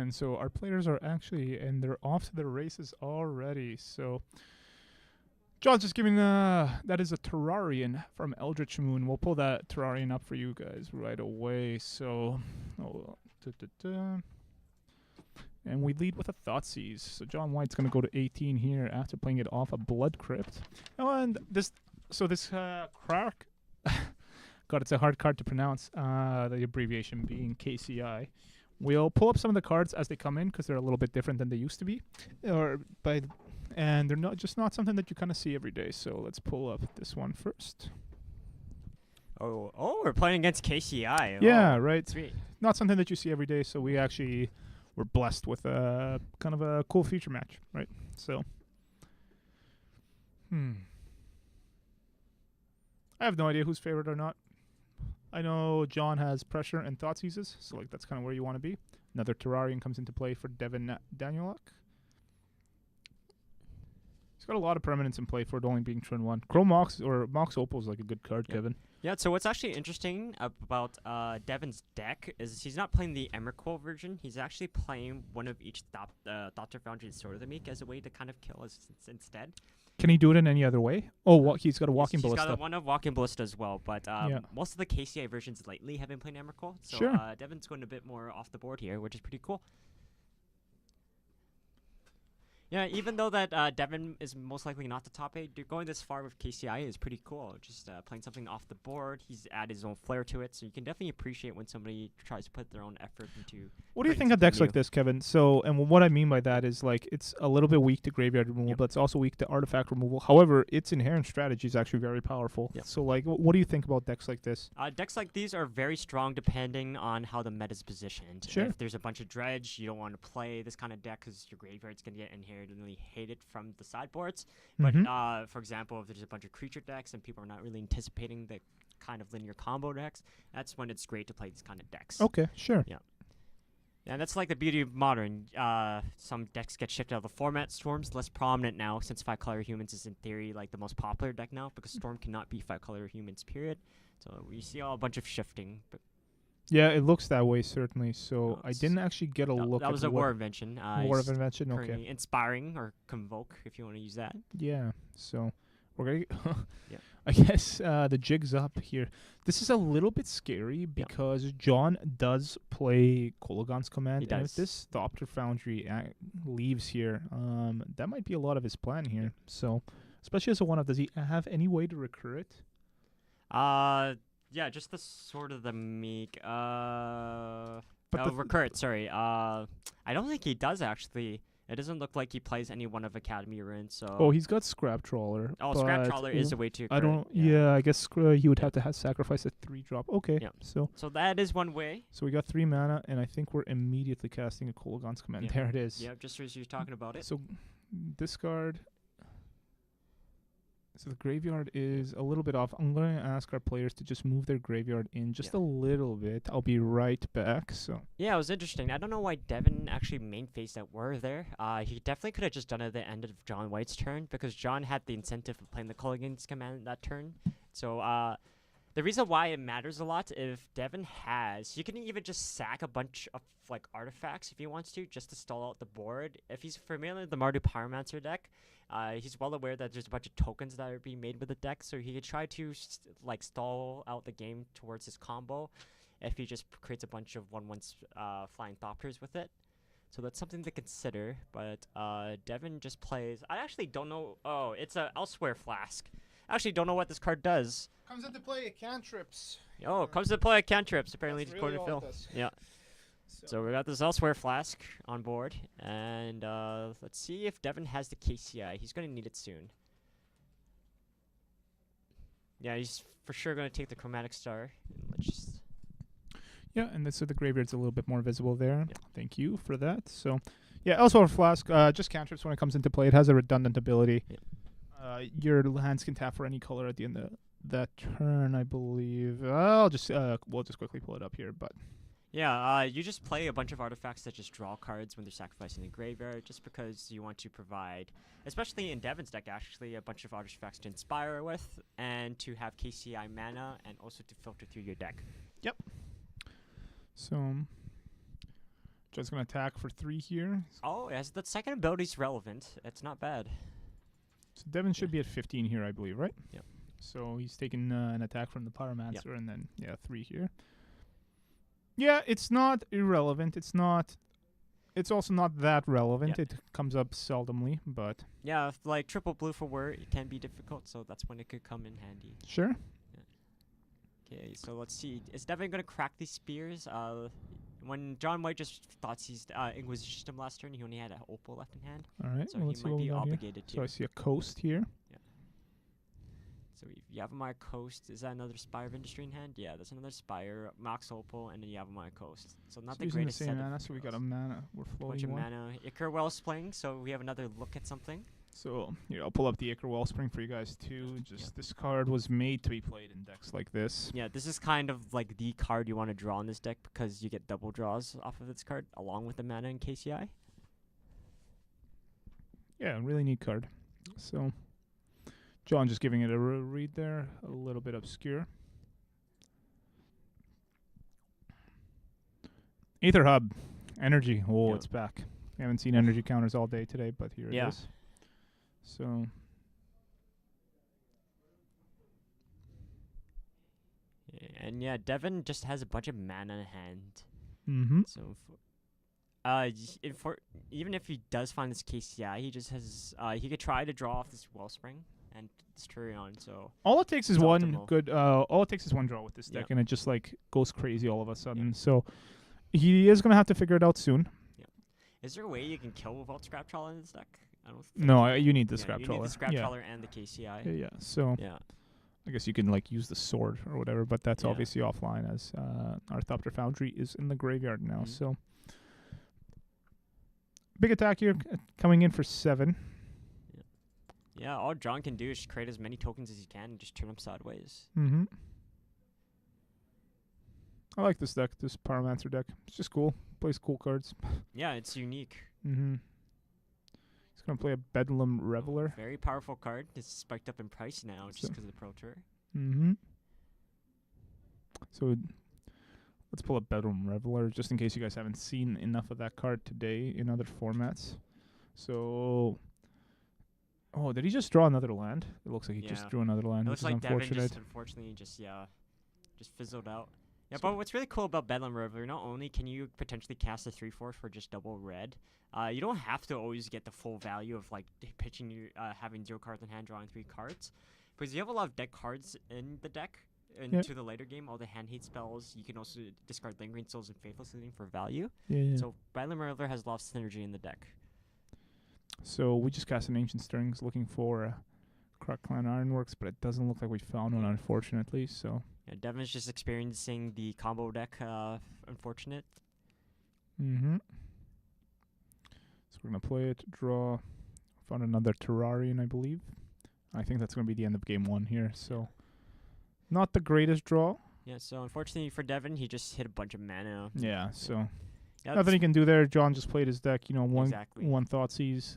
And so our players are actually, and they're off to their races already. So John's just giving, that is a Terrarian from Eldritch Moon. We'll pull that Terrarian up for you guys right away. So, and we lead with a Thoughtseize. So John White's going to go to 18 here after playing it off a Blood Crypt. And this Krark, God, it's a hard card to pronounce, the abbreviation being KCI. We'll pull up some of the cards as they come in because they're a little bit different than they used to be. And they're not something that you kind of see every day. So let's pull up this one first. Oh, we're playing against KCI. Yeah, right. Sweet. Not something that you see every day, so we actually were blessed with a kind of a cool feature match, right? So, I have no idea who's favorite or not. I know John has Pressure and Thoughtseizes, so like that's kind of where you want to be. Another Terrarian comes into play for Devin Danieluk. He's got a lot of permanents in play for it only being turn 1. Chrome Mox or Mox Opal is like a good card, Kevin. Yeah, so what's actually interesting about Devin's deck is he's not playing the Emrakul version. He's actually playing one of each Doctor Foundry and Sword of the Meek as a way to kind of kill us instead. Can he do it in any other way? Oh, he's got a Walking Ballista. He's got one of Walking Ballista as well, but most of the KCI versions lately have been playing Emrakul. So Devin's going a bit more off the board here, which is pretty cool. Yeah, even though that Devin is most likely not the top 8, going this far with KCI is pretty cool. Just playing something off the board, he's added his own flair to it, so you can definitely appreciate when somebody tries to put their own effort into. What do you think of decks like this, Kevin? So, and what I mean by that is like it's a little bit weak to graveyard removal, but it's also weak to artifact removal. However, its inherent strategy is actually very powerful. So, like, what do you think about decks like this? Decks like these are very strong depending on how the meta's positioned. Sure. If there's a bunch of dredge, you don't want to play this kind of deck because your graveyard's going to get inherently hated from the sideboards. But, for example, if there's a bunch of creature decks and people are not really anticipating the kind of linear combo decks, that's when it's great to play these kind of decks. Okay, sure. Yeah. Yeah, that's like the beauty of Modern. Some decks get shifted out of the format. Storm's less prominent now since 5-color humans is in theory like the most popular deck now because Storm cannot be 5-color humans, period. So we see a bunch of shifting. But yeah, it looks that way, certainly. So I didn't actually get a look at that was a War Invention. War of Invention, okay. Inspiring or Convoke, if you want to use that. Yeah, so we're going to... Yeah. I guess the jig's up here. This is a little bit scary because John does play Kolagon's Command. And if this Thopter Foundry leaves here, that might be a lot of his plan here. So, especially as a one-off, does he have any way to recur it? Yeah, just the Sword of the Meek. Recur it, sorry. I don't think he does, actually. It doesn't look like he plays any one of Academy Ruins, so... Oh, he's got Scrap Trawler. Oh, Scrap Trawler is a way to... I guess he would have to sacrifice a 3-drop. Okay, so that is one way. So we got 3 mana, and I think we're immediately casting a Kolagon's Command. There it is. Yeah, just as you're talking about it. So discard... So the graveyard is a little bit off. I'm going to ask our players to just move their graveyard in just a little bit. I'll be right back. So yeah, it was interesting. I don't know why Devin actually main phased that War there. He definitely could have just done it at the end of John White's turn because John had the incentive of playing the Culligan's Command that turn. So the reason why it matters a lot, if Devin has, you can even just sack a bunch of like artifacts if he wants to, just to stall out the board. If he's familiar with the Mardu Pyromancer deck, he's well aware that there's a bunch of tokens that are being made with the deck, so he could try to stall out the game towards his combo if he just creates a bunch of 1/1 flying Thopters with it. So that's something to consider. But Devin just plays. I actually don't know. Oh, it's a Elsewhere Flask. I actually don't know what this card does. Comes into play cantrips. Oh, comes into play cantrips. Apparently, just according to Phil. Yeah. So we got this Elsewhere Flask on board, and let's see if Devin has the KCI. He's going to need it soon. Yeah, he's for sure going to take the Chromatic Star. Let's just... Yeah, and so the graveyard's a little bit more visible there. Yeah. Thank you for that. So, yeah, Elsewhere Flask, just cantrips when it comes into play. It has a redundant ability. Yeah. Your hands can tap for any color at the end of that turn, I believe. We'll just quickly pull it up here, but... Yeah, you just play a bunch of artifacts that just draw cards when they're sacrificing the graveyard, just because you want to provide, especially in Devin's deck, actually, a bunch of artifacts to inspire with, and to have KCI mana, and also to filter through your deck. Yep. So, Just gonna attack for 3 here. Oh, yes, that second ability's relevant. It's not bad. So Devin should be at 15 here, I believe, right? Yep. So he's taking an attack from the Pyromancer, and then 3 here. Yeah, it's not irrelevant. It's not. It's also not that relevant. Yeah. It comes up seldomly, but Yeah, if, like triple blue for where it can be difficult, so that's when it could come in handy. sure. Okay, so let's see. Is Devin gonna crack these spears? When John White just thought he's Inquisition him last turn, he only had an opal left in hand, All right. so well, he let's see might what we be got here. obligated to. So I see a coast here. So Yavimaya Coast, is that another Spire of Industry in hand? Yeah, that's another Spire, Max Opal, and then Yavimaya Coast. So not So the using the greatest same set mana, of so we got a heroes. mana. We're Bunch floating of one. mana. Icar Wells playing, so we have another look at something. So here, I'll pull up the Icar Wellspring for you guys too. Just this card was made to be played in decks like this. Yeah, this is kind of like the card you want to draw in this deck because you get double draws off of this card along with the mana in KCI. Yeah, really neat card. So John just giving it a read there, a little bit obscure. Aether Hub, energy. Oh, Yeah. it's back. We haven't seen energy counters all day today, but here Yeah. it is. So And yeah, Devin just has a bunch of mana in hand. mm-hmm. So, even if he does find this KCI, he just has he could try to draw off this Wellspring and this Turion. So All it takes is It's one optimal. good. All it takes is one draw with this deck, Yep. and it just like goes crazy all of a sudden. So he is gonna have to figure it out soon. is there a way you can kill without Scrap Trawler in this deck? I don't. Think No, so. you need the Yeah, Scrap you Trawler. need the Scrap yeah. Trawler and the KCI. Yeah, yeah. So Yeah. I guess you can like use the sword or whatever, but that's Yeah. obviously offline as our Thopter Foundry is in the graveyard now. Mhm. So big attack here, coming in for 7. Yeah, all John can do is create as many tokens as he can and just turn them sideways. Mm-hmm. I like this deck, this Pyromancer deck. It's just cool. Plays cool cards. Yeah, it's unique. Mm-hmm. He's gonna play a Bedlam Reveler. Very powerful card. It's spiked up in price now just So- because of the Pro Tour. Mm-hmm. So let's pull up Bedlam Reveler just in case you guys haven't seen enough of that card today in other formats. So, oh, did he just draw another land? It looks like he Yeah. just drew another land, It which looks is like Devin unfortunate. just unfortunately just fizzled out. Yeah, So- but what's really cool about Bedlam Reveler, not only can you potentially cast a 3/4 for just double red, you don't have to always get the full value of like pitching you having 0 cards in hand, drawing 3 cards, because you have a lot of deck cards in the deck. Into the later game, all the hand hate spells. You can also discard Lingering Souls and Faithless Looting for value. Yeah. So Bedlam Reveler has a lot of synergy in the deck. So we just cast an Ancient Stirrings looking for Croc Clan Ironworks, but it doesn't look like we found one, unfortunately. So. Yeah, Devin's just experiencing the combo deck. Unfortunate. Mm-hmm. So we're gonna play it, draw, found another Terrarian, I believe. I think that's gonna be the end of game 1 here. So, not the greatest draw. Yeah, so unfortunately for Devin, he just hit a bunch of mana. Yeah. So Yeah, nothing he can do there. John just played his deck. One exactly. one Thoughtseize,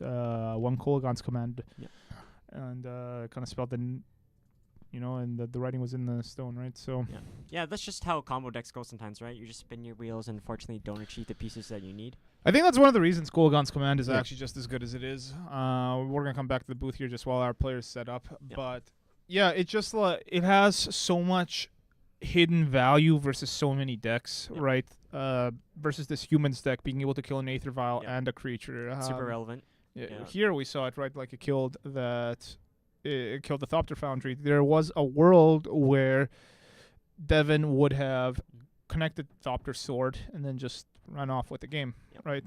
one Kolaghan's Command, Yep. and kind of spelled and the writing was in the stone, right? So Yeah, that's just how combo decks go sometimes, right? You just spin your wheels and unfortunately don't achieve the pieces that you need. I think that's one of the reasons Kolaghan's Command is Yeah. actually just as good as it is. We're gonna come back to the booth here just while our players set up, Yeah. but yeah, it just it has so much hidden value versus so many decks, Yep. right? Versus this humans deck being able to kill an Aether Vial Yep. and a creature. Super relevant. Yeah. Here we saw it, right? Like it killed that. It killed the Thopter Foundry. There was a world where Devin would have connected Thopter Sword and then just run off with the game, Yep. right?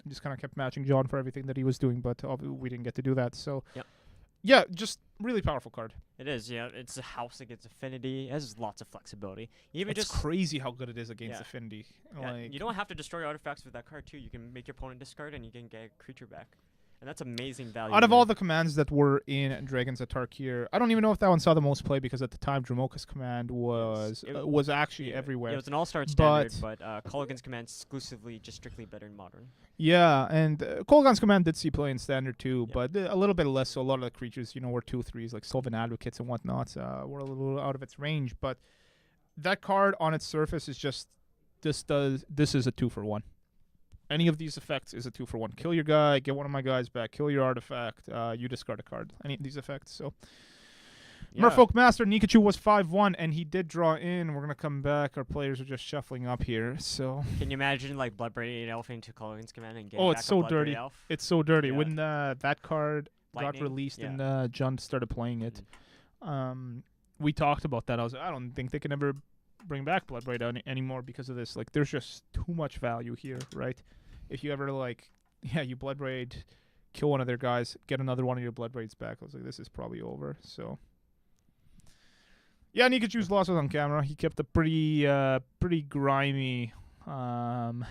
Just kind of kept matching John for everything that he was doing, but we didn't get to do that. So, Yep. yeah, just really powerful card. It is, yeah. It's a house against Affinity. It has lots of flexibility. Even It's just crazy how good it is against Yeah. Affinity. yeah, Like, you don't have to destroy artifacts with that card too. You can make your opponent discard and you can get a creature back. And that's amazing value. out of there. all the commands that were in Dragons at Tarkir, I don't even know if that one saw the most play because at the time Dromoka's command was It- was actually Yeah, everywhere. Yeah, it was an all-star standard, But- but Culligan's command exclusively just strictly better in Modern. Yeah, and Kolaghan's Command did see play in Standard too, Yeah. but a little bit less. So a lot of the creatures, were 2/3s like Sylvan Advocates and whatnot, were a little out of its range. But that card on its surface is just this is a 2-for-1. any of these effects is a 2-for-1. Kill your guy, get one of my guys back, kill your artifact, you discard a card. Any of these effects. So Merfolk Master Nikachu was 5-1, and he did draw in. We're gonna come back. Our players are just shuffling up here. So Can you imagine like Bloodbraid Elf into Colgan's Command and getting oh, back it's a so Bloodbraid dirty. Elf? It's so dirty. Yeah. When that card got Lightning? released Yeah. and John started playing it, we talked about that. I was like, I don't think they can ever bring back Bloodbraid anymore because of this. Like, there's just too much value here, right? If you ever you Bloodbraid, kill one of their guys, get another one of your Bloodbraids back. I was like, this is probably over. So yeah, Nikachu's loss was on camera. He kept a pretty grimy 5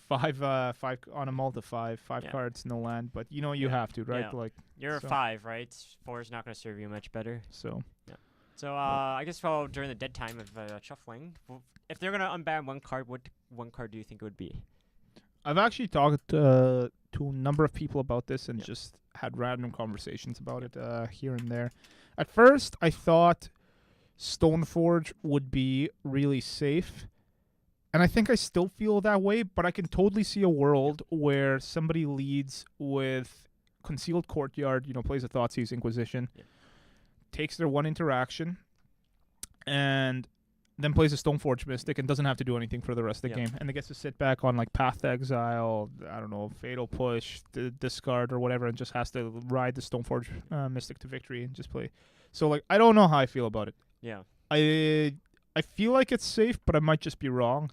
on a multi-5, 5 cards, no land. But you have to, right? Yeah. Like You're a 5, right? 4 is not going to serve you much better. So So I guess during the dead time of shuffling, if they're going to unban one card, what one card do you think it would be? I've actually talked to a number of people about this and just had random conversations about it here and there. At first, I thought Stoneforge would be really safe, and I think I still feel that way, but I can totally see a world where somebody leads with Concealed Courtyard, plays a Thoughtseize Inquisition, takes their one interaction, and then plays a Stoneforge Mystic and doesn't have to do anything for the rest of the game. And they gets to sit back on like Path to Exile, I don't know, Fatal Push, discard or whatever, and just has to ride the Stoneforge Mystic to victory and just play. So like, I don't know how I feel about it. Yeah. I feel like it's safe, but I might just be wrong.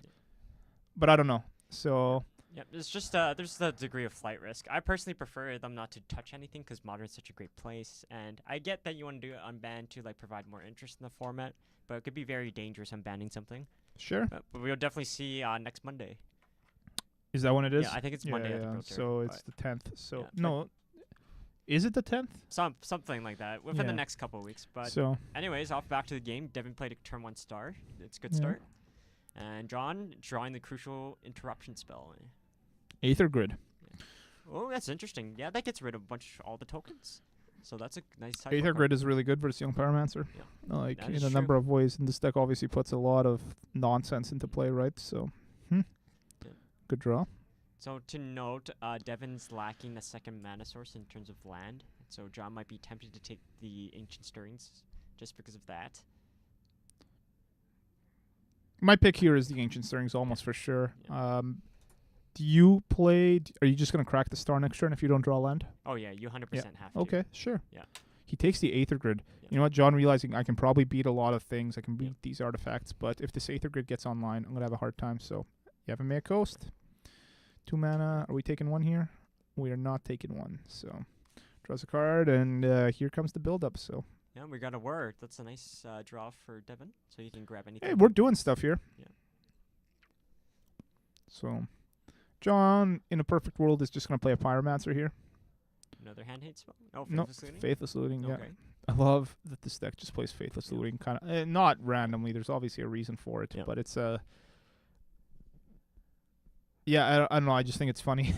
But I don't know. So yeah, it's just there's the degree of flight risk. I personally prefer them not to touch anything because Modern's such a great place, and I get that you want to do it unban to like provide more interest in the format, but it could be very dangerous unbanning something. Sure. But we'll definitely see next Monday. Is that when it is? Yeah, I think it's Monday at the Pro Tour. So it's the 10th. So no, is it the 10th? Something like that within the next couple of weeks. But anyways, back to the game. Devin played a turn 1 star. It's a good start. And John drawing the crucial interruption spell. Aether Grid. Oh, that's interesting. Yeah, that gets rid of all the tokens. So that's a nice side. Aether Grid is really good versus Young Pyromancer. Yeah. Like in a number of ways. And this deck obviously puts a lot of nonsense into play, right? So good draw. So to note, Devin's lacking a second mana source in terms of land. So John might be tempted to take the Ancient Stirrings just because of that. My pick here is the Ancient Stirrings almost for sure. Do you play? Are you just going to crack the star next turn if you don't draw land? Oh, yeah, you 100% have to. Okay, sure. Yeah. He takes the Aether Grid. Yeah. You know what, John, realizing I can probably beat a lot of things. I can beat these artifacts, but if this Aether Grid gets online, I'm going to have a hard time. So you have a Maya Coast. 2 mana. Are we taking 1 here? We are not taking 1. So draws a card, and here comes the build-up. So yeah, we got a word. That's a nice draw for Devin, so you can grab anything. hey, we're doing stuff here. Yeah. So John, in a perfect world, is just going to play a Pyromancer here. Another hand hate spell? Oh, no, Faithless Looting? Faithless Looting, yeah. Okay. I love that this deck just plays Faithless Looting, kind of not randomly. There's obviously a reason for it, but it's yeah, I don't know. I just think it's funny.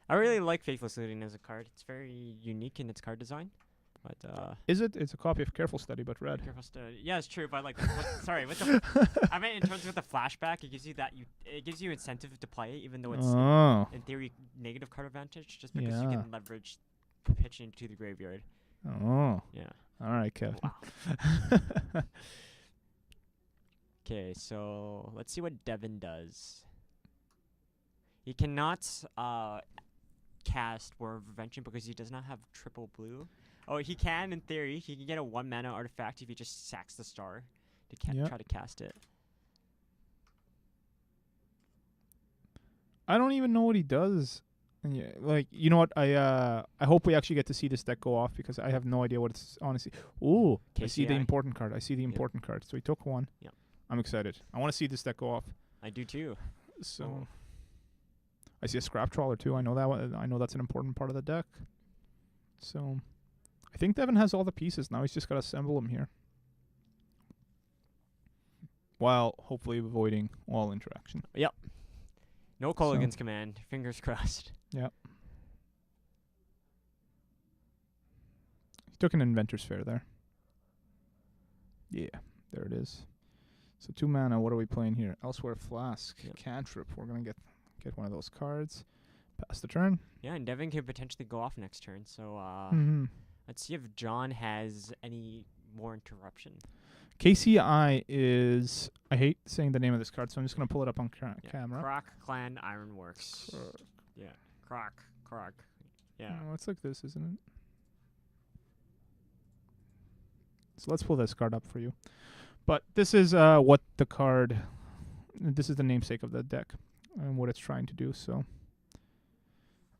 I really like Faithless Looting as a card. It's very unique in its card design. But is it? It's a copy of Careful Study, but red. Careful Study. Yeah, it's true. But like, I mean, in terms of the flashback, it gives you it gives you incentive to play, even though it's in theory negative card advantage, just because you can leverage pitch into the graveyard. Oh. Yeah. All right, Kevin. Wow. Okay, so let's see what Devin does. He cannot cast War of Prevention because he does not have triple blue. Oh, he can in theory. He can get a 1 mana artifact if he just sacks the star to try to cast it. I don't even know what he does. And yeah, like, you know what? I hope we actually get to see this deck go off because I have no idea what it's honestly. Ooh, KCI. I see the important card. I see the important card. So he took 1. Yeah. I'm excited. I want to see this deck go off. I do too. So I see a Scrap Trawler too. I know that one. I know that's an important part of the deck. So I think Devin has all the pieces now. He's just got to assemble them here, while hopefully avoiding all interaction. Yep. No Colligan's command. Fingers crossed. Yep. He took an Inventor's Fair there. Yeah, there it is. So 2 mana. What are we playing here? Elsewhere Flask. Yep. Cantrip. We're gonna get Get one of those cards. Pass the turn. Yeah, and Devin can potentially go off next turn. So Mm-hmm. let's see if John has any more interruption. KCI is... I hate saying the name of this card, so I'm just going to pull it up on Yeah. camera. Croc Clan Ironworks. Croc. Yeah. Croc. Yeah. Oh, it's like this, isn't it? So let's pull this card up for you. But this is what the card... This is the namesake of the deck and what it's trying to do. So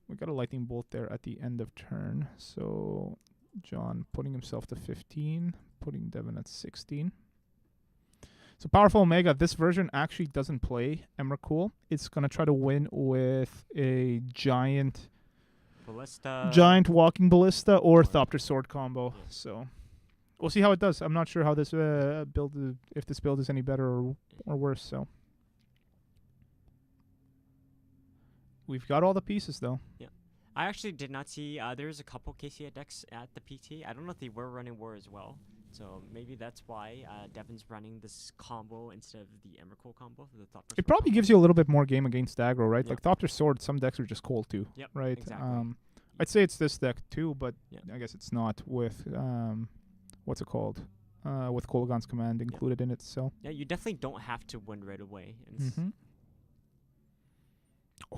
we got a lightning bolt there at the end of turn. So John putting himself to 15, putting Devin at 16. So Powerful Omega, this version actually doesn't play Emrakul. It's going to try to win with a giant walking ballista or Thopter sword combo. Yeah. So we'll see how it does. I'm not sure how this build if this build is any better or worse. So we've got all the pieces though. Yeah. I actually did not see there's a couple KCI decks at the PT. I don't know if they were running War as well. So maybe that's why Devin's running this combo instead of the Emrakul combo. The Thopter It probably gives you a little bit more game against aggro, right? Yep. Like Thopter sword, some decks are just cold too. Yep, right? exactly. I'd say it's this deck too, but Yeah. I guess it's not with what's it called? With Kolaghan's command included in it. So Yeah, you definitely don't have to win right away. And Mhm.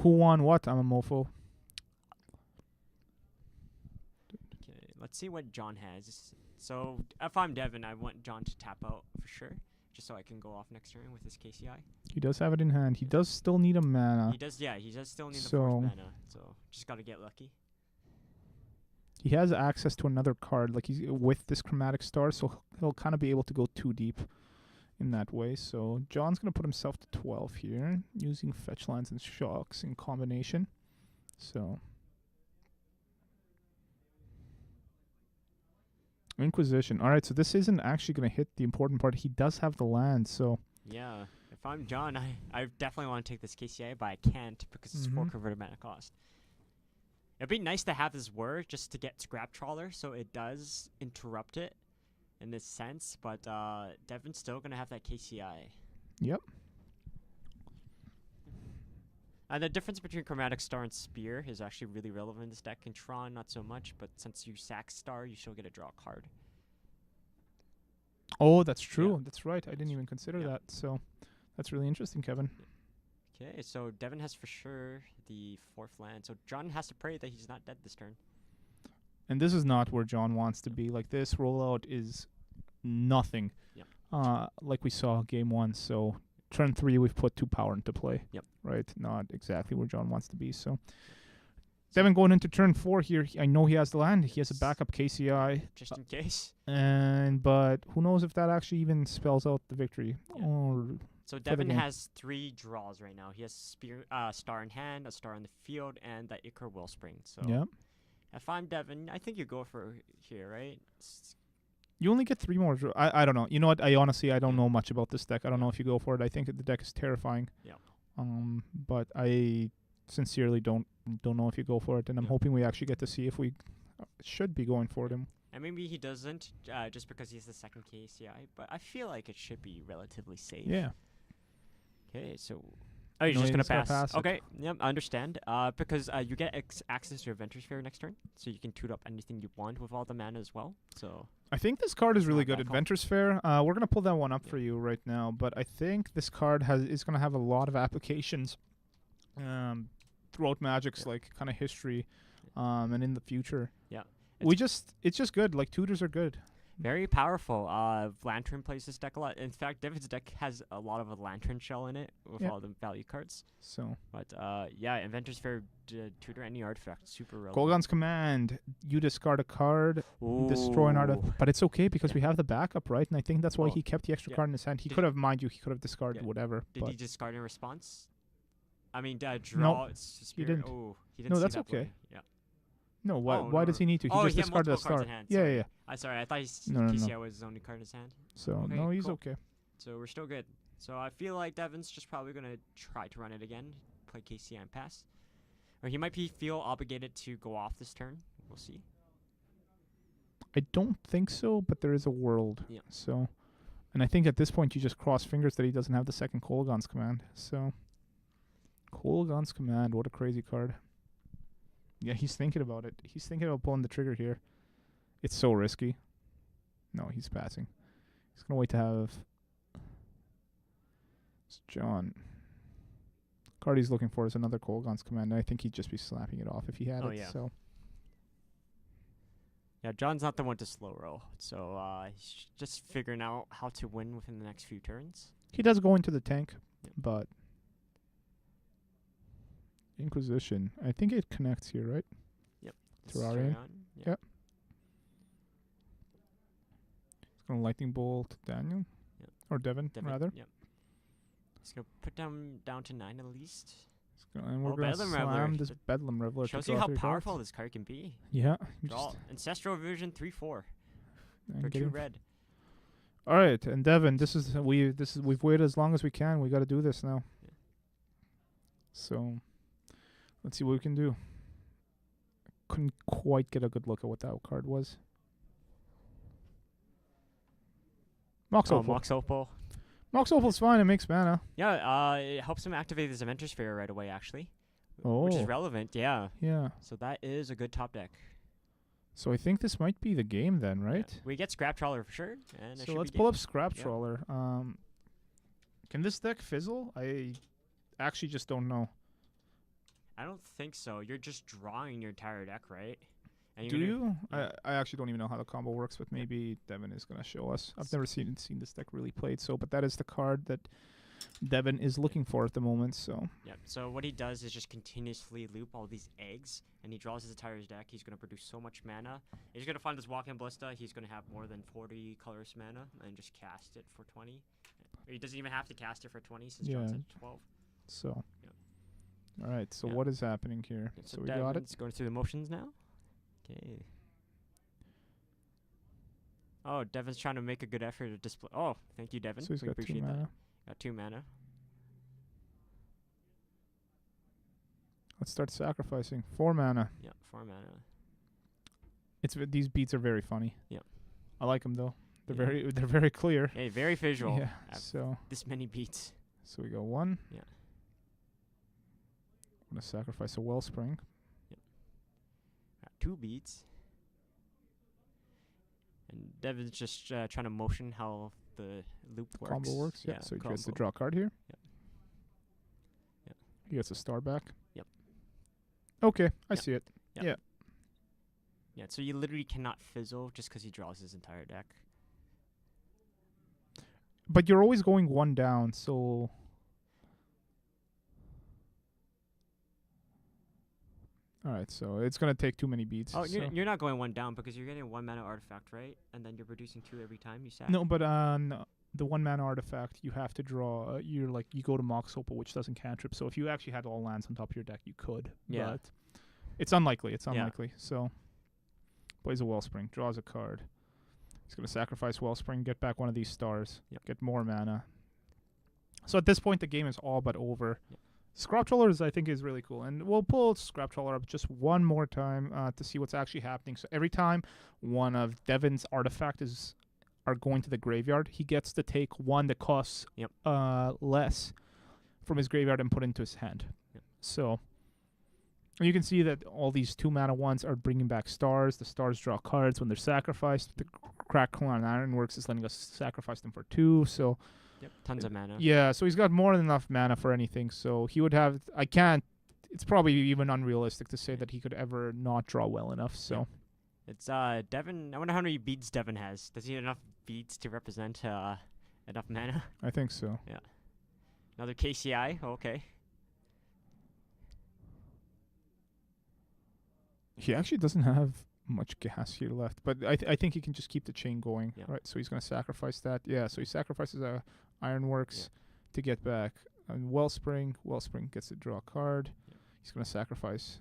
Who won what? I'm a mofo. Okay, let's see what John has. So if I'm Devin, I want John to tap out for sure, just so I can go off next turn with his KCI. He does have it in hand. He does still need a mana. He does, yeah. He does still need the So- fourth mana, so just gotta get lucky. He has access to another card, like he's with this Chromatic Star, so he'll kind of be able to go too deep in that way. So John's gonna put himself to 12 here, using fetch lands and shocks in combination. So Inquisition. All right, so this isn't actually gonna hit the important part. He does have the land, so Yeah, if I'm John, I definitely want to take this KCI, but I can't because it's 4 Mhm. converted mana cost. It'd be nice to have this word just to get Scrap Trawler, so it does interrupt it in this sense, but Devin's still gonna have that KCI. Yep. And the difference between Chromatic Star and Spear is actually really relevant in this deck. In Tron, not so much, but since you sack Star, you still get to draw a card. Oh, that's true. Yeah. That's right. I didn't even consider Yeah. that. So that's really interesting, Kevin. Okay, so Devin has for sure the 4th land, so John has to pray that he's not dead this turn. And this is not where John wants to be. Like, this rollout is nothing. Yeah. Like we saw game 1. So turn 3, we've put 2 power into play. Yep. Right? Not exactly where John wants to be. So Devin going into turn 4 here. I know he has the land. He has a backup KCI. Just in case. But who knows if that actually even spells out the victory. Yeah. Or So the Devin game. has 3 draws right now. He has Spear, Star in hand, a Star in the field, and that Ichor Wellspring. So yeah. if I'm Devin, I think you go for here, right? You only get 3 more. I don't know. You know what? I don't know much about this deck. I don't know if you go for it. I think that the deck is terrifying. Yeah. But I sincerely don't know if you go for it, and I'm Yeah. hoping we actually get to see if we should be going for it. And maybe he doesn't, just because he's the second KCI. But I feel like it should be relatively safe. Yeah. Okay, so you're No, just you're gonna just gonna pass. pass it. Okay, yep, I understand. Because you get access to Adventure Sphere next turn, so you can toot up anything you want with all the mana as well. So I think this card is really Not good. bad call. Adventures Fair. We're gonna pull that one up Yeah. for you right now, but I think this card is gonna have a lot of applications throughout Magic's Yeah. like kind of history, and in the future. yeah, It's just good. Like, tutors are good. very powerful. Lantern plays this deck a lot. In fact, Devin's deck has a lot of a Lantern shell in it with Yeah. all the value cards. So But yeah, Adventure's Fair tutor any artifact, super relevant. Kolaghan's command. You discard a card, destroy an artifact, Ooh. but it's okay because Yeah. we have the backup, right? And I think that's why Oh, he kept the extra yeah. card in his hand. He Did could have, mind you, he could have discarded Yeah. whatever. Did but he discard in response? I mean, draw. Spirit. didn't. Oh, he didn't. No, see that's that okay. play. Yeah. no, why? Oh, Why no, does no. he need to? He Oh, just he had discarded a multiple cards star. in hand, Yeah, sorry. yeah, yeah. Sorry, I thought his No, no, no. KCI was his only card in his hand. So Okay, no, he's cool. okay. So we're still good. So I feel like Devin's just probably gonna try to run it again, play KCI and pass, or he might feel obligated to go off this turn. We'll see. I don't think so, but there is a world. Yeah. So, and I think at this point you just cross fingers that he doesn't have the second Kolaghan's command. So Kolaghan's Command. What a crazy card. Yeah, he's thinking about it. He's thinking about pulling the trigger here. It's so risky. No, he's passing. He's going to wait to have... It's John. Card he's looking for is another Kolaghan's Command, and I think he'd just be slapping it off if he had it. Yeah. So Yeah, John's not the one to slow roll, so he's just figuring out how to win within the next few turns. he does go into the tank, Yep. but... Inquisition. I think it connects here, right? Terrarian. Yep. It's going to Lightning Bolt Daniel. Yep. Or Devin, rather. Yep. He's going to put down to 9 at least. And we're going to Bedlam slam Reveler. this Bedlam Reveler. Shows to you draw how 3 powerful cards. this card can be. Yeah. Draw Ancestral Vision 3/4 for And 2 red. All right, and Devin, we've waited as long as we can. We got to do this now. Yeah. So, let's see what we can do. Couldn't quite get a good look at what that card was. Mox Opal. Mox Opal. Mox Opal's fine. It makes mana. Yeah, it helps him activate his Inventor Sphere right away, actually. Oh. Which is relevant, yeah. Yeah. So that is a good top deck. So I think this might be the game then, right? Yeah. We get Scrap Trawler for sure. And So let's pull up Scrap Trawler. Can this deck fizzle? I actually just don't know. I don't think so. You're just drawing your entire deck, right? And Do you? Yeah. I actually don't even know how the combo works, but maybe Devin is going to show us. I've never seen this deck really played, but that is the card that Devin is looking for at the moment, so. Yeah, so what he does is just continuously loop all these eggs, and he draws his entire deck. He's going to produce so much mana. He's going to find this Walk-In Ballista. He's going to have more than 40 colorless mana, and just cast it for 20. Or he doesn't even have to cast it for 20 since John's at 12. So. Yep. All right, so what is happening here? Yeah, so we got it. Devin's going through the motions now. Okay. Oh, Devin's trying to make a good effort to display. Oh, thank you, Devin. So he's We got 2 appreciate mana. that. Got 2 mana. Let's start sacrificing. 4 mana. Yeah, 4 mana. These beats are very funny. Yep. I like them though. They're Yeah. very clear. Hey, very visual. Yeah. Have So this many beats. we go 1. Yeah. I'm gonna sacrifice a Wellspring. Got 2 beats. And Devin's just trying to motion how the loop works. Combo works. Yeah. So he gets to combo. draw a card here. Yep. Yep. He gets a star back. Yep. Okay, I Yep. see it. Yep. Yeah. Yeah, so you literally cannot fizzle just because he draws his entire deck. But you're always going 1 down, so. All right, so it's gonna take too many beats. Oh, so. you're not going 1 down because you're getting 1 mana artifact, right? And then you're producing 2 every time you sack. No, but on the 1 mana artifact, you have to draw. You go to Mox Opal, which doesn't cantrip. So if you actually had all lands on top of your deck, you could. Yeah. But it's unlikely. It's Yeah. unlikely. So plays a Wellspring, draws a card. He's gonna sacrifice Wellspring, get back one of these stars, Yep. get more mana. So at this point, the game is all but over. Yep. Scrap Trawlers, I think, is really cool. And we'll pull Scrap Trawler up just one more time to see what's actually happening. So every time one of Devin's artifacts are going to the graveyard, he gets to take one that costs Yep. less from his graveyard and put into his hand. Yep. So you can see that all these 2 mana ones are bringing back stars. The stars draw cards when they're sacrificed. The Crackle on Ironworks is letting us sacrifice them for 2. So Yep, tons of mana. yeah, so he's got more than enough mana for anything. So he would have. It's probably even unrealistic to say that he could ever not draw well enough. So It's Devin. I wonder how many beats Devin has. Does he have enough beats to represent enough mana? I think so. Another KCI. Oh, okay. He actually doesn't have much gas here left, but I think he can just keep the chain going. Yeah. Right, so he's going to sacrifice that. Yeah, so he sacrifices Ironworks to get back Wellspring. Wellspring gets to draw a card. Yeah. He's going to sacrifice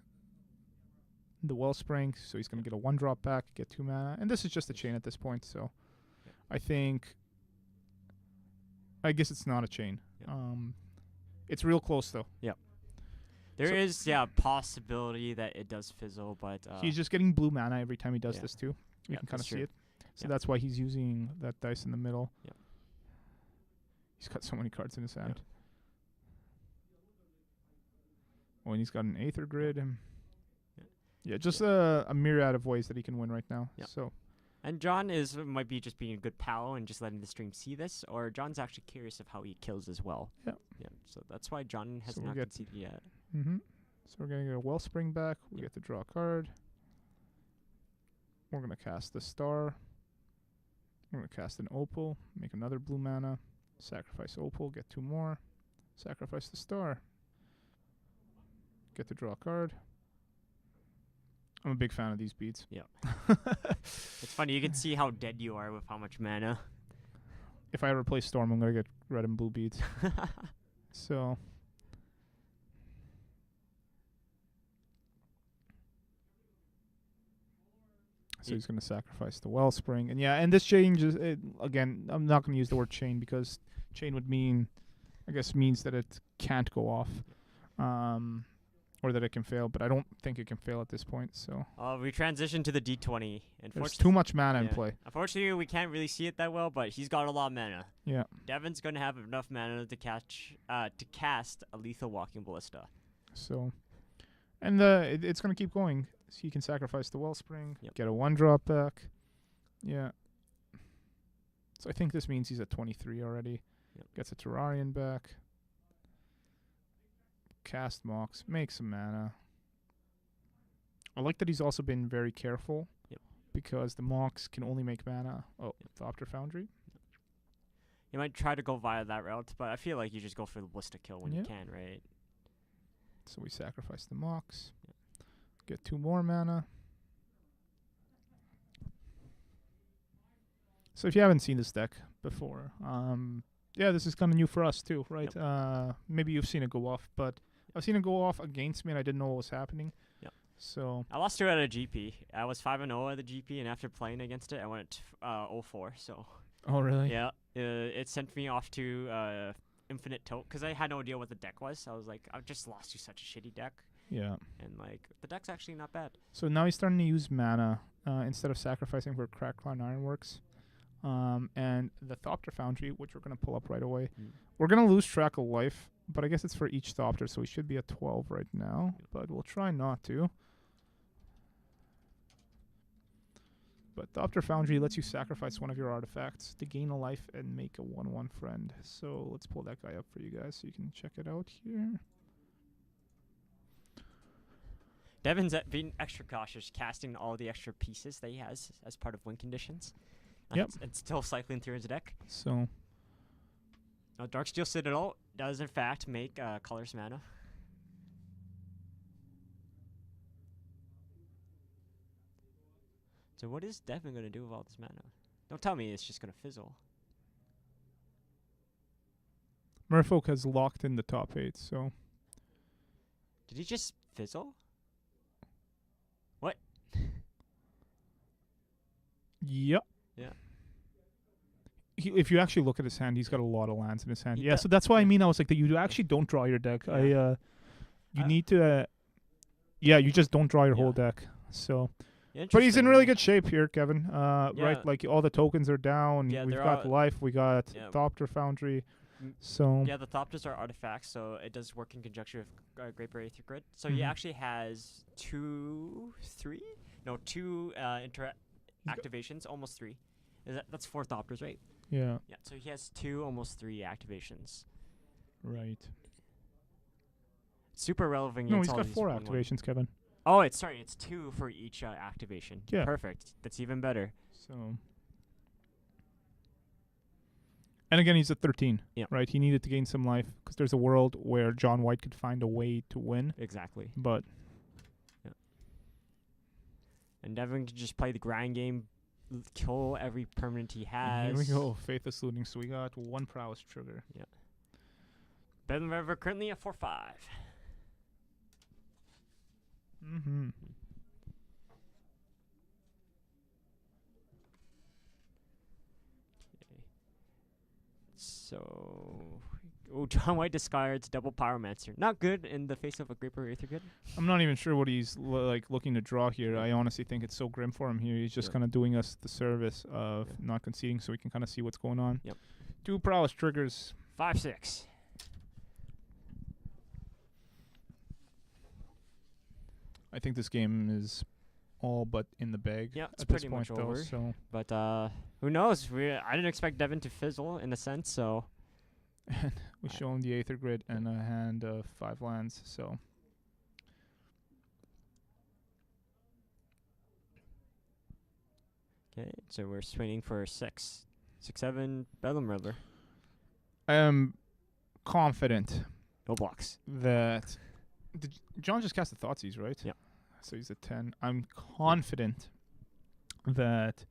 the Wellspring, so he's going to get a 1-drop back, get 2 mana, and this is just a chain at this point. So I guess it's not a chain. Yeah. It's real close though. There is possibility that it does fizzle, but He's just getting blue mana every time he does Yeah. this too. You Yeah, can kind of that's see true. it. So Yeah. that's why he's using that dice in the middle. Yeah. He's got so many cards in his hand. Oh, and he's got an Aether Grid. Yeah. Yeah, just a myriad of ways that he can win right now. Yeah. So, And John might be just being a good pal and just letting the stream see this, or John's actually curious of how he kills as well. Yeah. Yeah. So that's why John has So not conceded yet. So we're going to get a Wellspring back. We Yeah. get to draw a card. We're going to cast the Star. We're going to cast an Opal, make another blue mana, sacrifice Opal, get 2 more, sacrifice the Star. Get to draw a card. I'm a big fan of these beats. Yeah. It's funny, you can see how dead you are with how much mana. If I ever play Storm, I'm going to get red and blue beats. So he's going to sacrifice the Wellspring. And yeah, and this changes, again, I'm not going to use the word chain because chain would mean, I guess, means that it can't go off. Or that it can fail, but I don't think it can fail at this point. So We transition to the D20. there's too much mana in play. Unfortunately, we can't really see it that well, but he's got a lot of mana. Yeah. Devin's going to have enough mana to cast a lethal walking ballista. So, and it's going to keep going. So you can sacrifice the Wellspring, Yep. get a 1-drop back. Yeah. So I think this means he's at 23 already. Yep. Gets a Terrarian back. Cast Mox, make some mana. I like that he's also been very careful. Yep. Because the Mox can only make mana. Oh, Thopter Foundry. You might try to go via that route, but I feel like you just go for the ballista kill when you Yep. can, right? So we sacrifice the Mox. Get 2 more mana. So if you haven't seen this deck before, yeah, this is kind of new for us too, right? Yep. Maybe you've seen it go off, but I've seen it go off against me and I didn't know what was happening. Yep. So I lost to it at a GP. I was 5-0 at the GP, and after playing against it, I went 0-4. So oh really? yeah, it sent me off to Infinite Tote because I had no idea what the deck was. I was like, I've just lost to such a shitty deck. Yeah. And like the deck's actually not bad. So now he's starting to use mana instead of sacrificing for Crackline Ironworks. And the Thopter Foundry, which we're going to pull up right away. We're going to lose track of life, but I guess it's for each Thopter, so we should be at 12 right now, but we'll try not to. But Thopter Foundry lets you sacrifice one of your artifacts to gain a life and make a 1/1 friend. So let's pull that guy up for you guys so you can check it out here. Devin's being extra cautious, casting all the extra pieces that he has as part of win conditions. Yep. And still cycling through his deck. So Now, Darksteel Citadel does, in fact, make colors mana. So what is Devin going to do with all this mana? Don't tell me it's just going to fizzle. Merfolk has locked in the top 8, so Did he just fizzle? What? yep. Yeah. If you actually look at his hand, he's got a lot of lands in his hand. He Yeah, does. so that's why I mean I was like that you actually don't draw your deck. Yeah. You need to yeah, you just don't draw your whole deck. So but he's in really good shape here, Kevin. Right, like all the tokens are down. Yeah, We've they're got all- life, we got Yeah. Thopter Foundry. Mm. So Yeah, the Thopters are artifacts, so it does work in conjunction with Great Barrier Reef Grid. So he Mhm. actually has two activations, almost 3. That's 4 Thopters, right? yeah, Yeah, so he has 2, almost 3 activations. right. Super relevant. No, against he's all got these 4 1/1. activations, Kevin. Oh, it's 2 for each activation. Yeah. Perfect. That's even better. So and again, he's at 13. Yep. Right, he needed to gain some life because there's a world where John White could find a way to win, Exactly. but And Devin can just play the grind game, kill every permanent he has. here we go. Faithless Looting. So we got 1 prowess trigger. Ben River currently at 4-5. Mm-hmm. So, John White discards double Pyromancer. Not good in the face of a Great Barrier Reef Grid. I'm not even sure what he's looking to draw here. I honestly think it's so grim for him here. He's just Yeah. kind of doing us the service of Yeah. not conceding so we can kind of see what's going on. Yep. 2 prowess triggers. 5-6. I think this game is all but in the bag Yeah, it's at this pretty point, much though. over. So But who knows? I didn't expect Devin to fizzle in a sense. So we show him the Aether Grid and a hand of 5 lands. So okay, so we're swinging for 6/7 Bedlam Riddler. I am confident No blocks. that John just cast the Thoughtseize, right? Yeah. So he's at 10. I'm confident that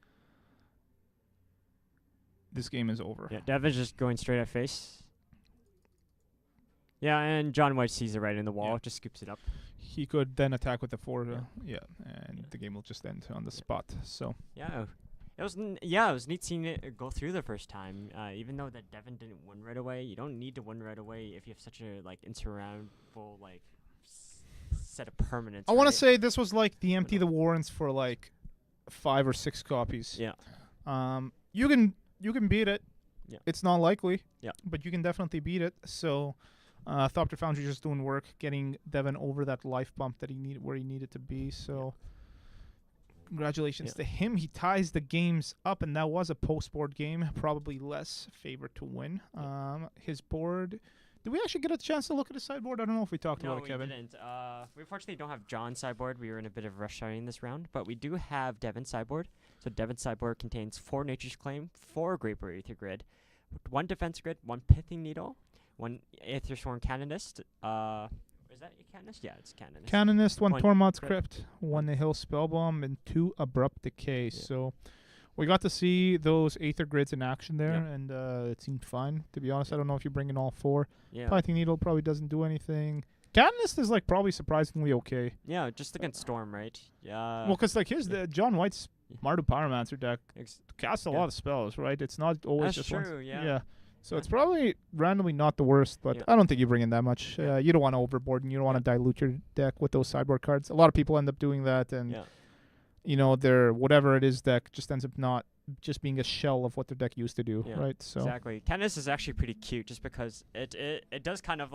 this game is over. Yeah, Devin's just going straight at face. Yeah, and John White sees it right in the wall, Yeah. just scoops it up. He could then attack with the 4. And Yeah. the game will just end on the spot. So Yeah, it was it was neat seeing it go through the first time. Even though that Devin didn't win right away, you don't need to win right away if you have such a insurmountable set of permanents. I want to right? say this was like the Empty the Warrants for like 5 or 6 copies. Yeah. You can beat it. Yeah. It's not likely. Yeah. But you can definitely beat it. So Thopter Foundry just doing work, getting Devin over that life bump that he needed where he needed to be. So congratulations to him. He ties the games up, and that was a post-board game, probably less favored to win. His board. Did we actually get a chance to look at his sideboard? I don't know if we talked No, about it, we Kevin. didn't. We unfortunately don't have John's sideboard. We were in a bit of a rush starting this round, but we do have Devin's sideboard. So Devin's sideboard contains 4 Nature's Claim, 4 Graper Aether Grid, 1 Defense Grid, 1 Pithing Needle, 1 Aethersworn Canonist. Is that a Canonist? Yeah, it's Canonist. Canonist, 1 One Tormod's Crypt. Crypt, 1 Nihil Spellbomb, and 2 Abrupt Decay. Yeah. So we got to see those Aether Grids in action there, Yep. and it seemed fine, to be honest. I don't know if you bring in all 4. Yeah. Python Needle probably doesn't do anything. Canonist is like probably surprisingly okay. Yeah, just against Storm, right? Yeah. Well, because like here's the John White's Mardu Pyromancer deck casts a Yeah. lot of spells, right? It's not always That's just one. true, yeah. So it's probably randomly not the worst, but Yeah. I don't think you bring in that much. Yeah. You don't want to overboard, and you don't want to dilute your deck with those sideboard cards. A lot of people end up doing that, and Yeah. their whatever it is deck just ends up not just being a shell of what their deck used to do, Yeah, right? So Exactly. Canonist is actually pretty cute just because it does kind of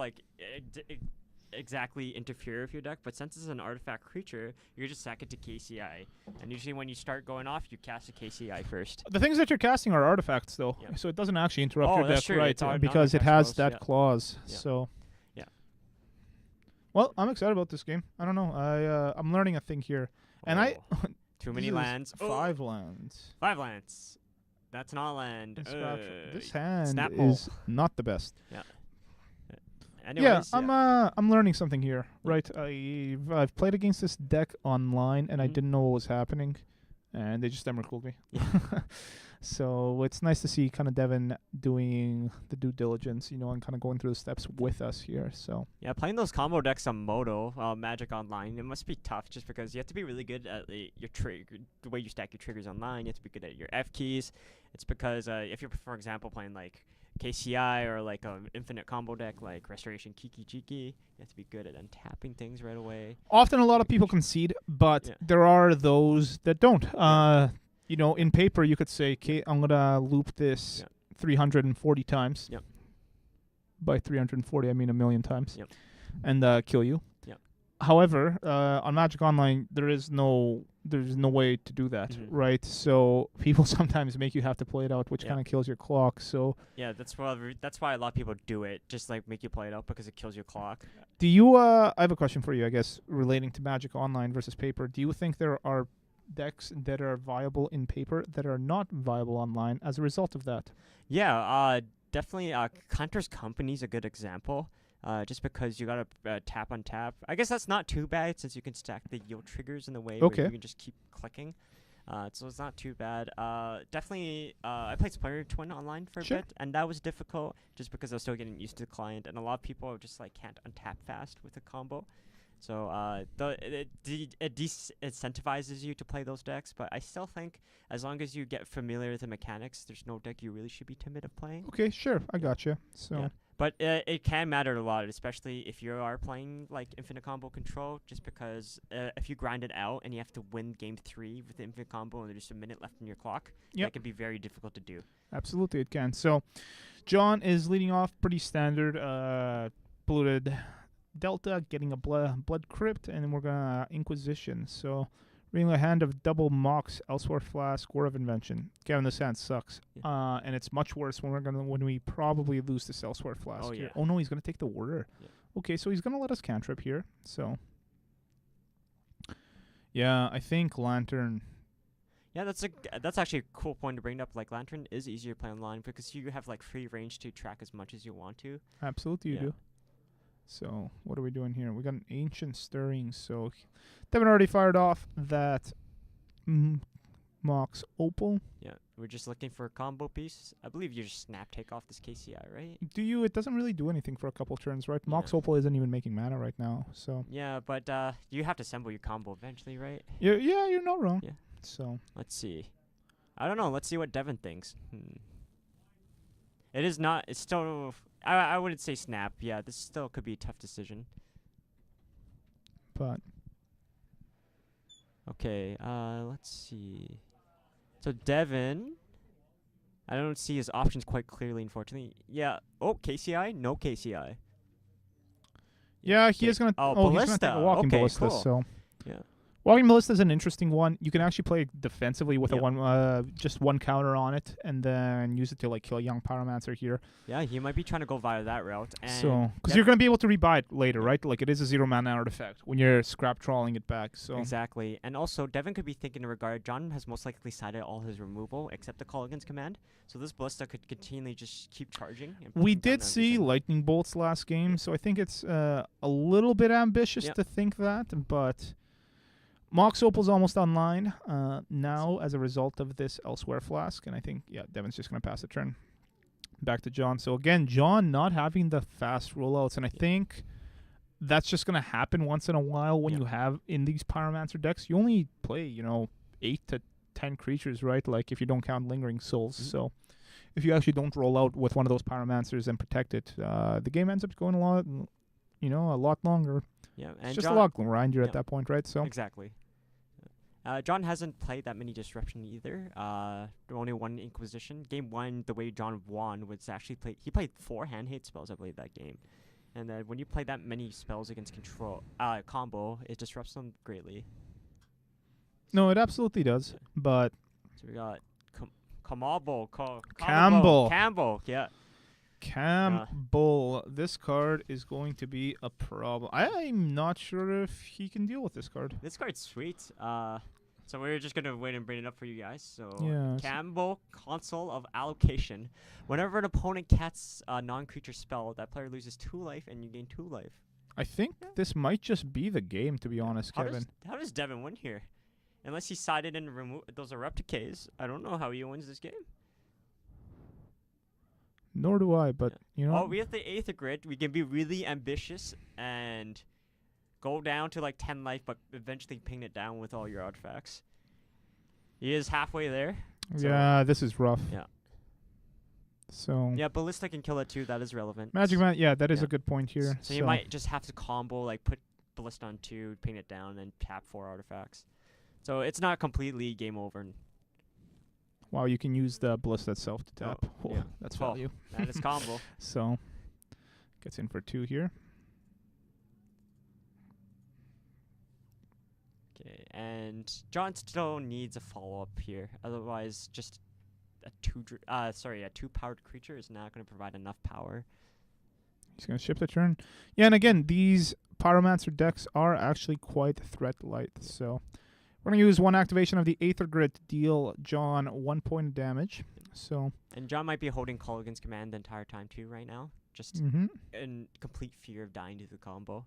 exactly interfere with your deck, but since it's an artifact creature, you just sack it to KCI. And usually when you start going off, you cast a KCI first. the things that you're casting are artifacts, though, Yeah. so it doesn't actually interrupt Oh, your that's deck, true. right? It's all Because it non-artifact has spells, that yeah. clause. Yeah. So Yeah. Well, I'm excited about this game. I don't know. I'm learning a thing here, and I Oh, too many this is lands. 5 lands. 5 lands. That's not a land. This hand snap is not the best. Anyways, I'm learning something here, right? I've played against this deck online, and I Mhm. didn't know what was happening, and they just emerald me. Yeah. So it's nice to see kind of Devin doing the due diligence, and kind of going through the steps with us here. So Yeah, playing those combo decks on Moto, Magic Online, it must be tough just because you have to be really good at your trigger, the way you stack your triggers online. You have to be good at your F keys. It's because if you're, for example, playing like KCI or like an infinite combo deck like Restoration Kiki Jiki, you have to be good at untapping things right away. often a lot of people concede, but Yeah. there are those that don't. In paper, you could say, "Okay, I'm gonna loop this Yeah. 340 times." Yep. By 340, I mean a million times, Yep. and kill you. Yep. However, on Magic Online, there's no way to do that, Mhm. right? So people sometimes make you have to play it out, which Yeah. kind of kills your clock. So Yeah, that's why a lot of people do it, just like make you play it out because it kills your clock. do you? I have a question for you, I guess, relating to Magic Online versus paper. Do you think there are decks that are viable in paper that are not viable online as a result of that? Yeah, definitely. Contour's Company's a good example. Just because you gotta tap on tap. I guess that's not too bad since you can stack the yield triggers in the way Okay. where you can just keep clicking. So it's not too bad. Definitely, I played Splinter Twin online for a Sure. bit, and that was difficult just because I was still getting used to the client, and a lot of people just can't untap fast with a combo. So it disincentivizes you to play those decks, but I still think as long as you get familiar with the mechanics, there's no deck you really should be timid of playing. Okay, sure, I gotcha. So Yeah. But it can matter a lot, especially if you are playing like infinite combo control, just because if you grind it out and you have to win game 3 with the infinite combo and there's just a minute left in your clock, Yep. that can be very difficult to do. absolutely, it can. So John is leading off pretty standard, polluted Delta, getting a blood crypt, and then we're gonna Inquisition. So reading a hand of double Mox, Elsewhere Flask, War of Invention. Kevin, this hand sucks. Yeah. And it's much worse when we probably lose this Elsewhere Flask Oh, here. yeah. Oh no, he's gonna take the Warder. Yeah. Okay, so he's gonna let us cantrip here. So yeah, I think Lantern. Yeah, that's actually a cool point to bring up. Like Lantern is easier to play online because you have like free range to track as much as you want to. Absolutely, you Yeah. do. So what are we doing here? We got an Ancient Stirring. So Devin already fired off that Mox Opal. Yeah, we're just looking for a combo piece. I believe you just snap take off this KCI, right? Do you? It doesn't really do anything for a couple turns, right? Yeah. Mox Opal isn't even making mana right now. So Yeah, but you have to assemble your combo eventually, right? yeah, you're not wrong. Yeah. So Let's see. I don't know. Let's see what Devin thinks. It is not. It's still. I wouldn't say snap. Yeah, this still could be a tough decision. but Okay. Let's see. So Devin, I don't see his options quite clearly, unfortunately. Yeah. Oh, KCI? No KCI. yeah, he Okay. is gonna. Oh, he's gonna Ballista. take a Walking Okay, Ballista. cool. So Yeah. Walking Ballista is an interesting one. You can actually play defensively with Yep. just one counter on it, and then use it to like kill a young Pyromancer here. Yeah, he might be trying to go via that route. And So because you're gonna be able to rebuy it later, right? Like it is a 0 mana artifact when you're scrap trawling it back. So Exactly. And also, Devin could be thinking in regard, John has most likely sided all his removal except the Colligan's command. So this Ballista could continually just keep charging. And we pushing down did see everything. lightning bolts last game, so I think it's a little bit ambitious Yep. to think that, but Mox Opal's almost online now as a result of this Elsewhere Flask, and I think, yeah, Devin's just going to pass the turn back to John. So again, John not having the fast rollouts, and I think that's just going to happen once in a while when Yep. you have in these Pyromancer decks, you only play, 8 to 10 creatures, right? Like if you don't count Lingering Souls. Mhm. So if you actually don't roll out with one of those Pyromancers and protect it, the game ends up going a lot longer. Yeah, and It's just John, a lot grinder yeah. at that point, right? So Exactly. John hasn't played that many Disruption either. Only one Inquisition. Game 1, the way John won was actually he played 4 hand hate spells, I believe, that game. And then when you play that many spells against combo, it disrupts them greatly. no, it absolutely does. But So we got Campbell, yeah. Campbell, this card is going to be a problem. I'm not sure if he can deal with this card. This card's sweet. So we're just gonna wait and bring it up for you guys. So Yeah. Campbell, Console of Allocation. Whenever an opponent casts a non-creature spell, that player loses 2 life and you gain 2 life. I think this might just be the game, to be honest, Kevin. How does Devin win here? Unless he sided and remove those Erupt Ks, I don't know how he wins this game. Nor do I, but Oh, we have the Aether Grid. We can be really ambitious and go down to like 10 life, but eventually ping it down with all your artifacts. He is halfway there. So yeah, this is rough. Yeah. So Yeah, Ballista can kill it too. That is relevant. Magic Man, yeah, that is Yeah. a good point here. So you might just have to combo, like put Ballista on 2, ping it down, and tap 4 artifacts. So it's not completely game over. Wow, you can use the Ballista itself to tap. Oh, yeah. That's Well, value. That is combo. So gets in for 2 here. Okay, and John still needs a follow-up here. Otherwise, just a 2 powered creature is not going to provide enough power. He's going to ship the turn. Yeah, and again, these Pyromancer decks are actually quite threat light. So we're going to use 1 activation of the Aether Grid to deal John 1 point of damage. So And John might be holding Colligan's Command the entire time too right now. Just in complete fear of dying to the combo.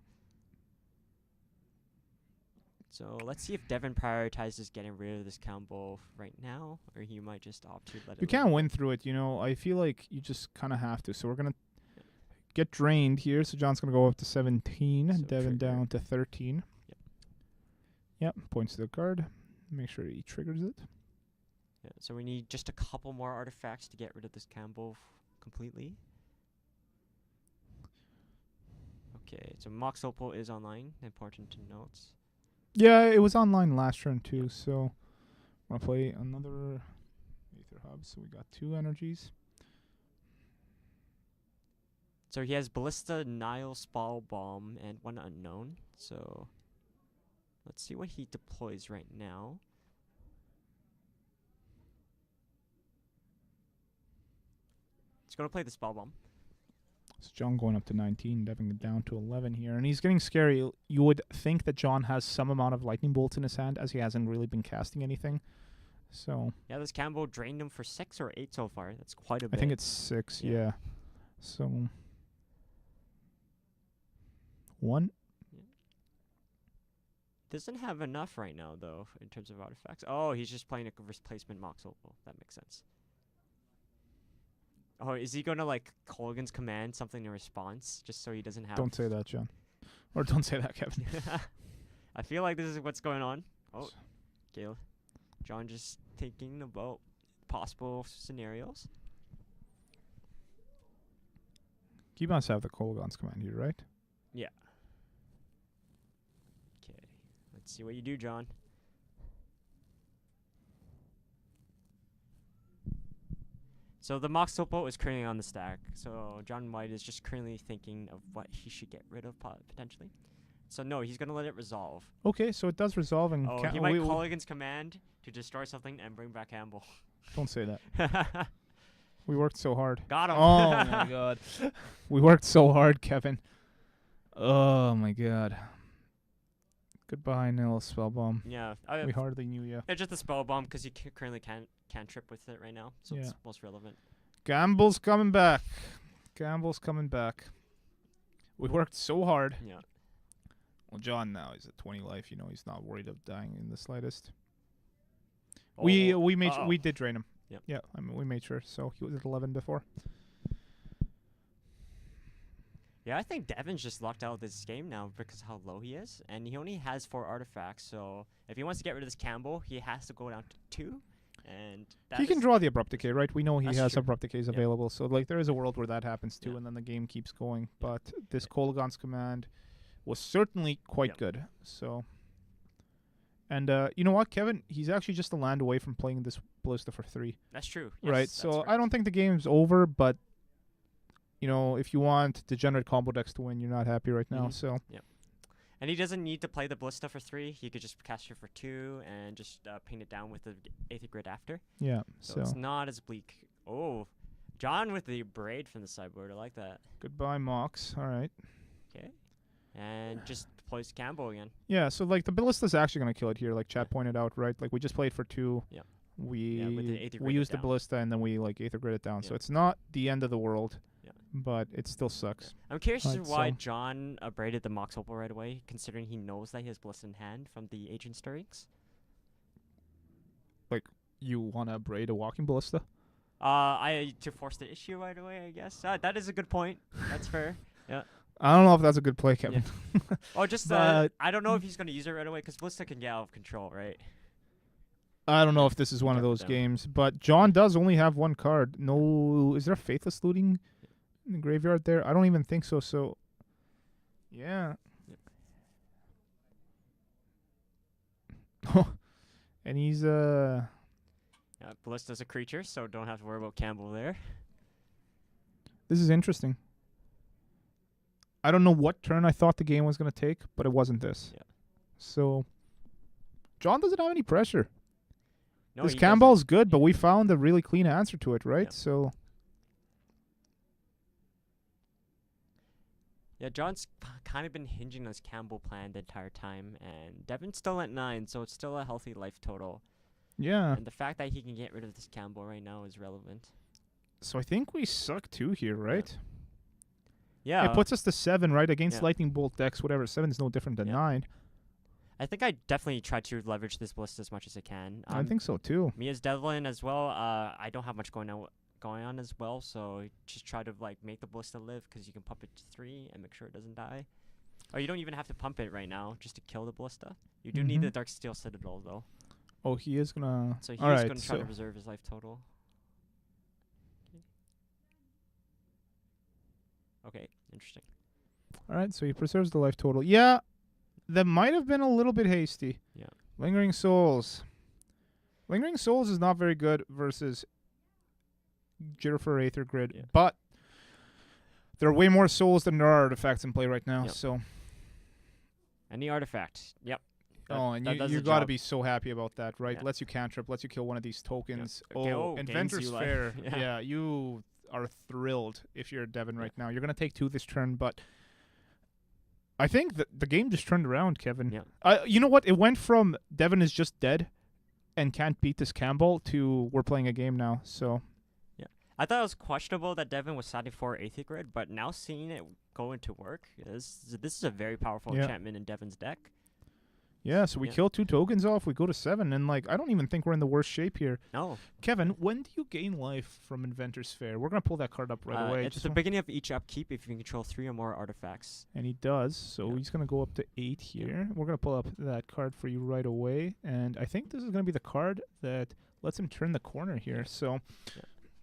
So let's see if Devin prioritizes getting rid of this combo right now, or he might just opt to let it you can't win through it, I feel like you just kind of have to. So we're going to get drained here. So John's going to go up to 17. So Devin trigger. down to 13. Yep. Points to the card. Make sure he triggers it. Yeah, so we need just a couple more artifacts to get rid of this combo completely. Okay, so Mox Opal is online. Important to note. Yeah, it was online last turn too. So I'm going to play another Aether Hub. So we got 2 energies. So he has Ballista, Nile, Spall, Bomb, and one unknown. So let's see what he deploys right now. He's going to play the Spell Bomb. So John going up to 19, Devin down to 11 here. And he's getting scary. You would think that John has some amount of lightning bolts in his hand, as he hasn't really been casting anything. So Yeah, this combo drained him for 6 or 8 so far. That's quite a bit. I think it's 6, yeah. So 1. Doesn't have enough right now, though, in terms of artifacts. Oh, he's just playing a replacement Mox Opal. That makes sense. Oh, is he going to, like, Colgan's command something in response, just so he doesn't have... Don't say that, John. Or don't say that, Kevin. I feel like this is what's going on. Oh, Gale. John just thinking about possible scenarios. He must have the Colgan's command here, right? Yeah. Okay. Let's see what you do, John. So the Mox Opal is currently on the stack. So John White is just currently thinking of what he should get rid of potentially. So no, he's going to let it resolve. Okay, so it does resolve. And Oh, he might call against command to destroy something and bring back Campbell. Don't say that. We worked so hard. Got him. Oh, my God. We worked so hard, Kevin. Oh, my God. Goodbye, Nil Spellbomb. Yeah. We hardly knew you. It's just a spell bomb because you currently can't trip with it right now. So it's most relevant. Gamble's coming back. Gamble's coming back. We worked so hard. Yeah. Well, John now is at 20 life. You know, he's not worried of dying in the slightest. Oh, We made we did drain him. Yep. Yeah, I mean we made sure. So he was at 11 before. Yeah, I think Devin's just locked out of this game now because of how low he is, and he only has 4 artifacts. So if he wants to get rid of this Campbell, he has to go down to 2, and he can draw the abrupt decay, right? We know he That's has true. abrupt decays available. So like there is a world where that happens too, Yeah. and then the game keeps going. But this Kolaghan's command was certainly quite good. So. And you know what, Kevin? He's actually just a land away from playing this Ballista for 3. That's true. Yes, Right. that's So right. I don't think the game's over, but you know, if you want degenerate combo decks to win, you're not happy right now. So And he doesn't need to play the Ballista for 3. He could just cast it for 2 and just paint it down with the Aether Grid after. yeah. So it's not as bleak. Oh, John with the braid from the sideboard. I like that. Goodbye, Mox. All right. Okay. And just plays Campbell again. Yeah. So like the Ballista's actually gonna kill it here, like Chad pointed out, right? Like we just played for 2. Yeah. We with the Aether we Grid used the down. Ballista and then we like Aether Grid it down. So Yeah. it's not the end of the world. Yeah. But it still sucks. I'm curious as to Right, why so- John braided the Mox Opal right away, considering he knows that he has Ballista in hand from the Agent Stirrings. You wanna braid a walking Ballista? To force the issue right away, I guess. That is a good point. That's fair. I don't know if that's a good play, Kevin. Oh, just But- I don't know if he's gonna use it right away because Ballista can get out of control, right? I don't know if this is one of Drop it those down. games, but John does only have 1 card. No, is there Faithless Looting in the graveyard there? I don't even think so. So, yeah. And he's Yeah, Ballista's a creature, so don't have to worry about Campbell there. This is interesting. I don't know what turn I thought the game was gonna take, but it wasn't this. Yeah. So, John doesn't have any pressure. No, This he Campbell's good, but we found a really clean answer to it, right? Yeah. So. Yeah, John's kind of been hinging on his Campbell plan the entire time, and Devin's still at 9, so it's still a healthy life total. Yeah. And the fact that he can get rid of this Campbell right now is relevant. So I think we suck 2 here, right? Yeah. It puts us to 7, right? Against Yeah. Lightning Bolt decks, whatever. 7 is no different than Yeah. 9. I think I definitely try to leverage this Ballista as much as I can. I think so too. Me as Devlin as well. I don't have much going on as well, so just try to like make the Ballista live because you can pump it to 3 and make sure it doesn't die. Or you don't even have to pump it right now just to kill the Ballista. You do need the Dark Steel Citadel though, Oh, he is gonna. so he's All right, going to try to so- preserve his life total. Okay, interesting. All right, so he preserves the life total. Yeah, that might have been a little bit hasty. Yeah. Lingering Souls. Lingering Souls is not very good versus Jitter for Aether Grid, Yeah. but There are way more souls than there are artifacts in play right now. Yep. So. Any artifact. Yep. And that does you the got to job. be so happy about that, right? Yeah. Lets you cantrip, lets you kill one of these tokens. Okay, Oh, gains Inventor's you life. Fair. Yeah. Yeah, you are thrilled if you're Devin right now. You're gonna take 2 this turn, but I think that the game just turned around, Kevin. Yeah. You know what? It went from Devin is just dead and can't beat this Campbell to we're playing a game now. So I thought it was questionable that Devin was siding for Aether Grid, but now seeing it go into work, this is a very powerful enchantment in Devin's deck. yeah, so we kill 2 tokens off. We go to 7, and like I don't even think we're in the worst shape here. No. Kevin, when do you gain life from Inventor's Fair? We're gonna pull that card up right away. It's the beginning of each upkeep if you can control 3 or more artifacts. And he does, so he's gonna go up to 8 here. We're gonna pull up that card for you right away, and I think this is gonna be the card that lets him turn the corner here. So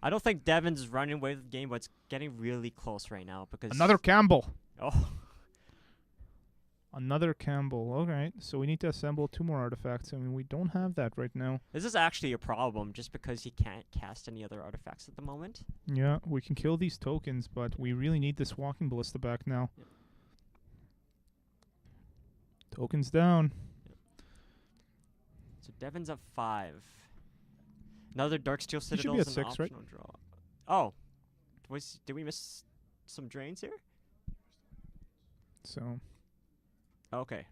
I don't think Devin's running away with the game, but it's getting really close right now because another Campbell. Oh. Another Campbell. All right, so we need to assemble 2 more artifacts. I mean, we don't have that right now. This is actually a problem just because he can't cast any other artifacts at the moment. Yeah, we can kill these tokens, but we really need this Walking Ballista back now. Yep. Tokens down. Yep. So Devin's up 5. Another Darksteel should Citadel be is at an 6, right? optional draw. Oh. Did we miss some drains here? So Okay.